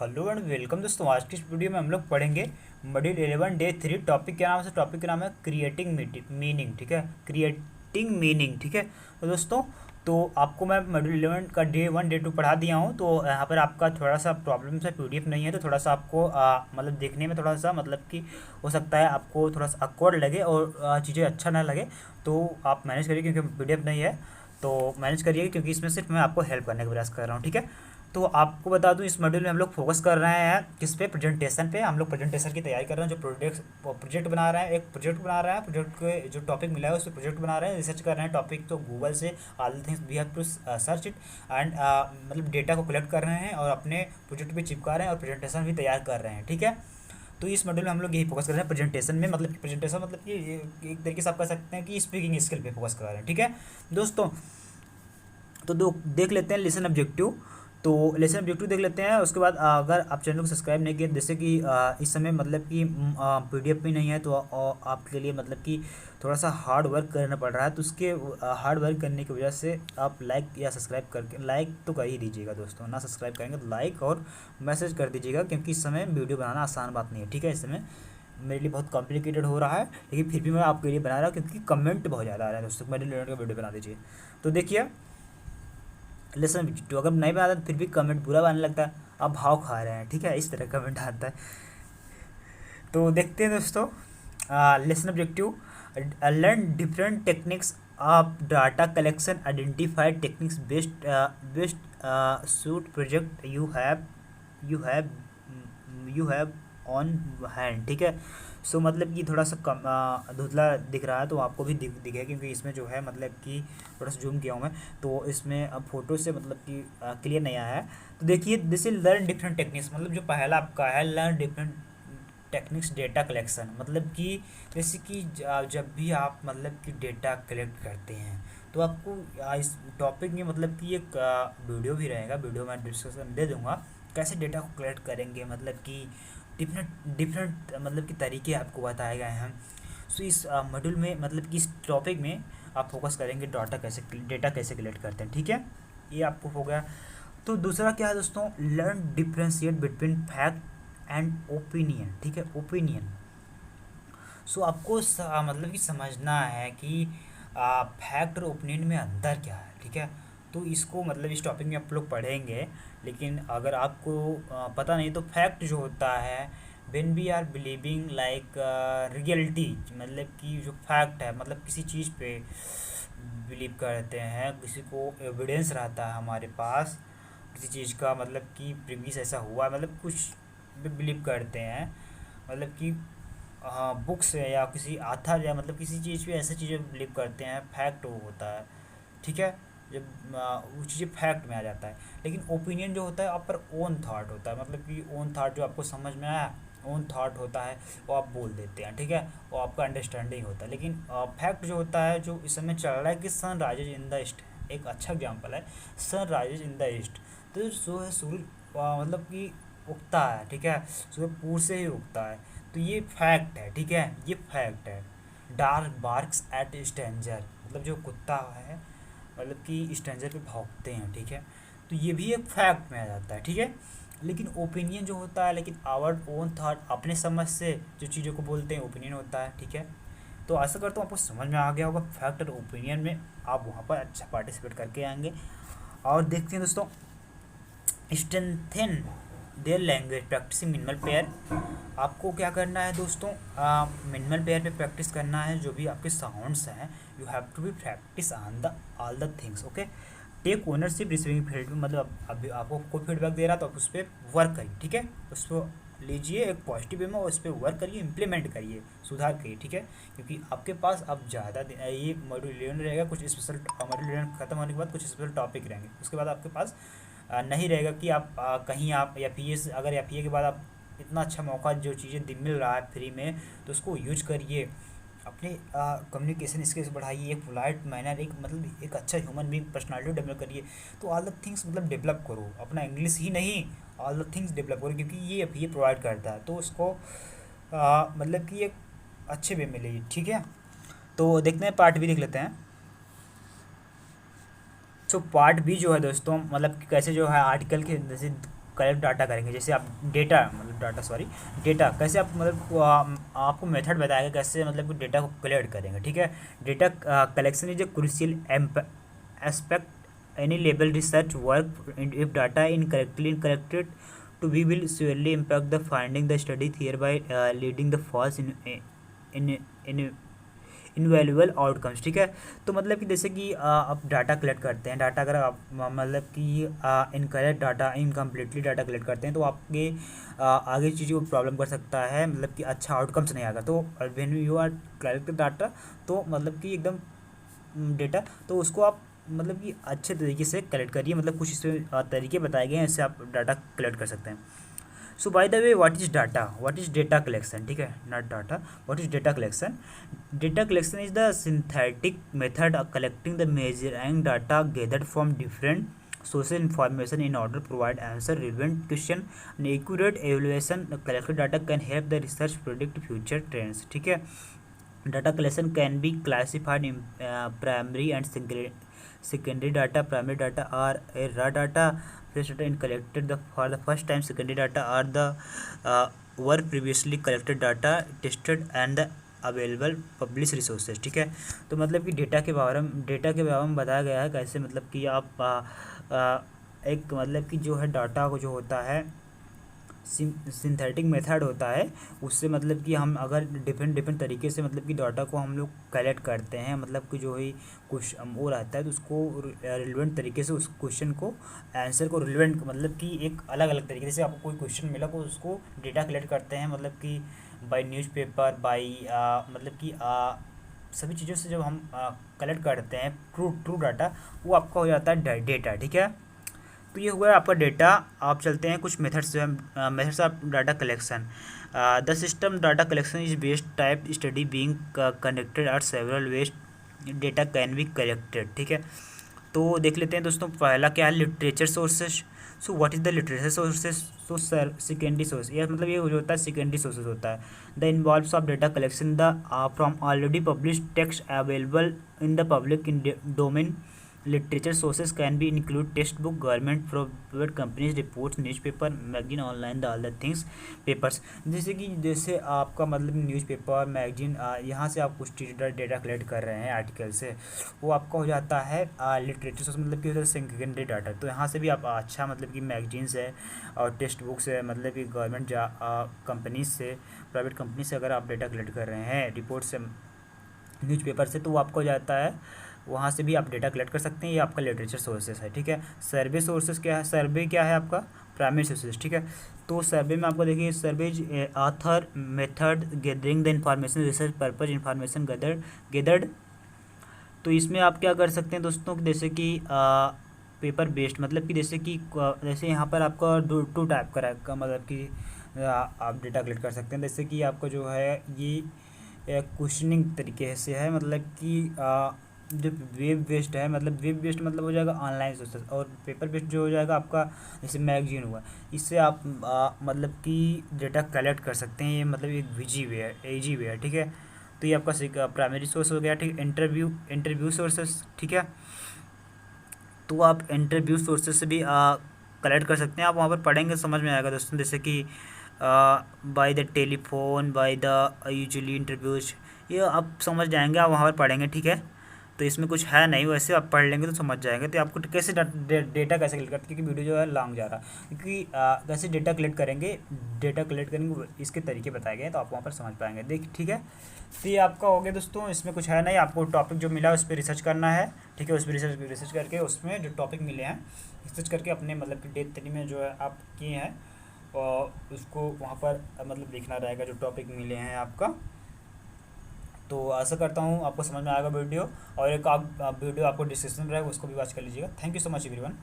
Hello and welcome दोस्तों। आज की इस वीडियो में हम लोग पढ़ेंगे मॉड्यूल 11 डे 3। टॉपिक क्या नाम है? टॉपिक का नाम है क्रिएटिंग मीनिंग। ठीक है, क्रिएटिंग मीनिंग। ठीक है, तो दोस्तों तो आपको मैं मॉड्यूल 11 का डे 1 डे 2 पढ़ा दिया हूँ। तो यहाँ पर आपका थोड़ा सा प्रॉब्लम है, PDF नहीं है, तो थोड़ा सा आपको मतलब देखने में थोड़ा सा मतलब कि हो सकता है आपको थोड़ा सा awkward लगे और चीज़ें अच्छा ना लगे। तो आप मैनेज करिए, क्योंकि PDF नहीं है तो मैनेज करिए, क्योंकि इसमें सिर्फ मैं आपको हेल्प करने का प्रयास कर रहा हूँ। ठीक है, तो आपको बता दूं इस मॉड्यूल में हम लोग फोकस कर रहे हैं किस पे? प्रेजेंटेशन पे। हम लोग प्रेजेंटेशन की तैयारी कर रहे हैं। जो प्रोजेक्ट बना रहे हैं, एक प्रोजेक्ट बना रहे हैं, प्रोजेक्ट के जो टॉपिक मिला है उस पर प्रोजेक्ट बना रहे हैं, रिसर्च कर रहे हैं टॉपिक। तो गूगल से all things we have to search it and मतलब डेटा को कलेक्ट कर रहे हैं और अपने प्रोजेक्ट पे चिपका रहे हैं और प्रेजेंटेशन भी तैयार कर रहे हैं। ठीक है, तो इस मॉड्यूल में हम लोग यही फोकस कर रहे हैं प्रेजेंटेशन में। मतलब कि प्रेजेंटेशन मतलब कि एक तरीके से आप कह सकते हैं कि स्पीकिंग स्किल पे फोकस कर रहे हैं। ठीक है दोस्तों, तो देख लेते हैं लेसन ऑब्जेक्टिव। तो लेसन ऑब्जेक्टिव देख लेते हैं। उसके बाद अगर आप चैनल को सब्सक्राइब नहीं किए, जैसे कि इस समय मतलब कि PDF भी नहीं है, तो आपके लिए मतलब कि थोड़ा सा हार्ड वर्क करना पड़ रहा है। तो उसके हार्ड वर्क करने की वजह से आप लाइक या सब्सक्राइब करके, लाइक तो कर ही दीजिएगा दोस्तों, ना सब्सक्राइब करेंगे तो लाइक और मैसेज कर दीजिएगा, क्योंकि इस समय वीडियो बनाना आसान बात नहीं है। ठीक है, इस समय मेरे लिए बहुत कॉम्प्लिकेटेड हो रहा है, लेकिन फिर भी मैं आपके लिए बना रहा हूँ, क्योंकि कमेंट बहुत ज़्यादा आ रहा है दोस्तों। मेरे लिए का वीडियो बना दीजिए। तो देखिए लेसन तो अगर नहीं बनाता तो फिर भी कमेंट बुरा आने लगता है, आप भाव खा रहे हैं। ठीक है, इस तरह कमेंट आता है। तो देखते हैं दोस्तों, lesson objective. Learn different techniques of data collection, identify techniques best suit project you have you have on hand. ठीक है, सो मतलब कि थोड़ा सा कम धुंधला दिख रहा है, तो आपको भी दिखे, क्योंकि इसमें जो है मतलब कि थोड़ा सा जूम किया हूँ मैं, तो इसमें अब फोटो से मतलब कि क्लियर नहीं आया है। तो देखिए, this is learn different techniques. मतलब जो पहला आपका है learn different techniques data collection, मतलब कि जैसे कि जब भी आप मतलब कि डेटा कलेक्ट करते हैं तो आपको इस टॉपिक में मतलब कि एक वीडियो भी रहेगा, वीडियो मैं डिस्कशन दे दूंगा कैसे डेटा को कलेक्ट करेंगे, मतलब कि डिफरेंट डिफरेंट मतलब कि तरीके आपको बताए गए हैं। सो इस मॉड्यूल में मतलब कि इस टॉपिक में आप फोकस करेंगे डेटा कैसे कलेक्ट करते हैं। ठीक है, ये आपको हो गया। तो दूसरा क्या है दोस्तों? Learn differentiate between fact and opinion. ठीक है, ओपिनियन। सो आपको मतलब कि समझना है कि फैक्ट और ओपिनियन में अंतर क्या है। ठीक है, तो इसको मतलब इस टॉपिक में आप लोग पढ़ेंगे। लेकिन अगर आपको पता नहीं, तो फैक्ट जो होता है when we are believing like reality, मतलब कि जो फैक्ट है मतलब किसी चीज़ पे बिलीव करते हैं, किसी को एविडेंस रहता है हमारे पास किसी चीज़ का, मतलब कि प्रीवियस ऐसा हुआ, मतलब कुछ बिलीव करते हैं, मतलब कि हाँ बुक्स है या किसी आथर या मतलब किसी चीज़ पे ऐसी चीज़ें बिलीव करते हैं, फैक्ट वो होता है। ठीक है, जब वो चीज़ें फैक्ट में आ जाता है। लेकिन ओपिनियन जो होता है आप पर ओन थाट होता है, मतलब कि ओन थाट जो आपको समझ में आया, ओन थाट होता है, वो आप बोल देते हैं। ठीक है, वो आपका अंडरस्टैंडिंग होता है। लेकिन फैक्ट जो होता है, जो इस समय चल रहा है कि sun rises in the east, एक अच्छा एग्जाम्पल है, sun rises in the east. तो जो है सूरज मतलब कि उगता है। ठीक है, सूरज पूर्व से ही उगता है, तो ये फैक्ट है। ठीक है, ये फैक्ट है। डार्क बार्क्स एट स्ट्रेंजर, मतलब जो कुत्ता है मतलब कि स्ट्रेंजर पे भौंकते हैं। ठीक है, तो ये भी एक फैक्ट में आ जाता है। ठीक है, लेकिन ओपिनियन जो होता है, लेकिन आवर ओन थॉट, अपने समझ से जो चीज़ों को बोलते हैं, ओपिनियन होता है। ठीक है, तो आशा करता हूँ आपको समझ में आ गया होगा फैक्ट और ओपिनियन में। आप वहाँ पर अच्छा पार्टिसिपेट करके आएंगे। और देखते हैं दोस्तों, strengthen their language practicing minimal pair. आपको क्या करना है दोस्तों? मिनिमल पेयर पे प्रैक्टिस करना है। जो भी आपके साउंड्स हैं, you have to be practice on the all the things. Okay, take ownership receiving feedback, मतलब अभी आपको कोई फीडबैक दे रहा तो आप उस पर वर्क करिए। ठीक है, उस पर लीजिए एक पॉजिटिव वे में और उस पर वर्क करिए, इंप्लीमेंट करिए, सुधार करिए। ठीक है, क्योंकि आपके पास अब ज़्यादा ये मॉड्यूल 11 रहेगा, कुछ स्पेशल मॉड्यूल 11 खत्म होने के बाद कुछ स्पेशल टॉपिक रहेंगे। उसके बाद आपके पास नहीं रहेगा कि आप कहीं आप FEA से, अगर FEA के बाद आप इतना अच्छा मौका जो चीज़ें मिल रहा है फ्री में, तो उसको यूज करिए। अपने कम्युनिकेशन स्किल्स बढ़ाइए, एक पोलाइट मैनर, एक मतलब एक अच्छा ह्यूमन बीइंग पर्सनालिटी डेवलप करिए। तो ऑल द थिंग्स मतलब डेवलप करो, अपना इंग्लिश ही नहीं ऑल द थिंग्स डेवलप करो, क्योंकि ये FEA प्रोवाइड करता है। तो उसको मतलब कि एक अच्छे वे में लीजिए। ठीक है, तो देखते हैं पार्ट भी देख लेते हैं। तो पार्ट बी जो है दोस्तों, मतलब कि कैसे जो है आर्टिकल के जैसे कलेक्ट डाटा करेंगे, जैसे आप डेटा मतलब डाटा सॉरी डेटा कैसे आप मतलब आपको मेथड बताएगा कैसे मतलब कि डेटा को कलेक्ट करेंगे, ठीक है। Data collection is a crucial aspect any level research work if data incorrectly collected to we will surely impact the finding the study hereby leading the false in invaluable outcomes, ठीक है। तो मतलब कि जैसे कि आप डाटा कलेक्ट करते हैं, डाटा अगर आप मतलब कि incorrect data incompletely data collect करते हैं तो आपके आगे चीज़ों को प्रॉब्लम कर सकता है, मतलब कि अच्छा आउटकम्स नहीं आएगा। तो when you are collect data तो मतलब कि एकदम डेटा तो उसको आप मतलब कि अच्छे तरीके से कलेक्ट करिए, मतलब कुछ इसमें तरीके बताए गए हैं, इससे आप डाटा कलेक्ट कर सकते हैं। So by the way what is data collection, ठीक है, not data, what is data collection. Data collection is the synthetic method of collecting the measuring data gathered from different sources information in order to provide answer relevant question and accurate evaluation. Collected data can help the research predict future trends, ठीक है। Data collection can be classified in primary and secondary data. Primary data are a raw data, fresh data in collected for the first time. Secondary data are the were previously collected data, tested and the available publish resources, ठीक है। तो मतलब कि data के बारे में बताया गया है कैसे मतलब कि आप एक मतलब कि जो है डाटा को जो होता है सिंथेटिक मेथड होता है, उससे मतलब कि हम अगर डिफरेंट तरीके से मतलब कि डाटा को हम लोग कलेक्ट करते हैं, मतलब कि जो ही कुछ वो रहता है तो उसको रिलेवेंट तरीके से उस क्वेश्चन को आंसर को रिलेवेंट मतलब कि एक अलग अलग तरीके से आपको कोई क्वेश्चन मिला तो उसको डेटा कलेक्ट करते हैं, मतलब कि बाय न्यूज़पेपर बाय मतलब कि सभी चीज़ों से जब हम कलेक्ट करते हैं ट्रू डाटा, वो आपका हो जाता है डेटा, ठीक है। तो ये हुआ आपका डेटा। आप चलते हैं कुछ methods of data collection. The system data collection is based type study being connected at several west data can be collected, ठीक है। तो देख लेते हैं दोस्तों, पहला क्या है literature sources. So what is the literature sources. तो सर सेकेंडरी सोर्स, ये मतलब ये जो होता है सेकेंडरी सोर्सेज होता है। The involves of data collection the from already published text available in the public in domain. Literature sources can be include text book, government private companies, reports, newspaper, magazine, online the all the things papers. जैसे आपका मतलब newspaper magazine यहाँ से आप कुछ data collect कर रहे हैं आर्टिकल से, वो आपका हो जाता है लिटरेचर सोर्स, मतलब कि होता है सेकेंडरी डाटा। तो यहाँ से भी आप अच्छा मतलब कि मैगजीन्स है और टेक्स्ट बुक्स है, मतलब कि गवर्नमेंट कंपनीज से प्राइवेट कंपनी से अगर आप डेटा कलेक्ट कर रहे हैं, रिपोर्ट से न्यूज़पेपर से, तो वो आपको जाता है वहाँ से भी आप डेटा कलेक्ट कर सकते हैं। ये आपका लिटरेचर सोर्सेस है, ठीक है। सर्वे सोर्सेस क्या है, सर्वे क्या है आपका प्राइमरी सोर्सेस, ठीक है। तो सर्वे में आपको देखिए survey author method gathering the information research purpose information gathered. तो इसमें आप क्या कर सकते हैं दोस्तों, जैसे कि पेपर बेस्ड, मतलब कि जैसे यहाँ पर आपका टू टाइप का मतलब कि आप डेटा कलेक्ट कर सकते हैं। जैसे कि आपका जो है ये क्वेश्चनिंग तरीके से है, मतलब कि जो वेब बेस्ड है, मतलब वेब बेस्ड मतलब हो जाएगा ऑनलाइन सोर्सेस, और पेपर बेस्ड जो हो जाएगा आपका जैसे मैगजीन हुआ, इससे आप मतलब कि डेटा कलेक्ट कर सकते हैं। ये मतलब एक ईजी वे है, ठीक है। तो ये आपका प्राइमरी सोर्स हो गया, ठीक। इंटरव्यू सोर्सेस, ठीक है। तो आप इंटरव्यू सोर्सेस से भी कलेक्ट कर सकते हैं। आप वहाँ पर पढ़ेंगे समझ में आएगा दोस्तों, जैसे कि by the telephone by the usually interviews, ये आप समझ जाएंगे, आप वहाँ पर पढ़ेंगे, ठीक है। तो इसमें कुछ है नहीं, वैसे आप पढ़ लेंगे तो समझ जाएंगे। तो आपको कैसे डेटा कैसे कलेक्ट करते, क्योंकि वीडियो जो है लॉन्ग जा रहा है, क्योंकि कैसे डेटा कलेक्ट करेंगे इसके तरीके बताए गए, तो आप वहाँ पर समझ पाएंगे, ठीक है। तो ये आपका हो गया दोस्तों, इसमें कुछ है नहीं, आपको टॉपिक जो मिला उस पर रिसर्च करना है, ठीक है। उस पर रिसर्च करके उसमें जो टॉपिक मिले हैं रिसर्च करके अपने मतलब कि डे 3 में जो है आप किए हैं और उसको वहाँ पर मतलब लिखना रहेगा जो टॉपिक मिले हैं आपका। तो आशा करता हूँ आपको समझ में आएगा वीडियो, और एक वीडियो आपको डिस्क्रिप्शन में रहेगा, उसको भी वॉच कर लीजिएगा। Thank you so much everyone.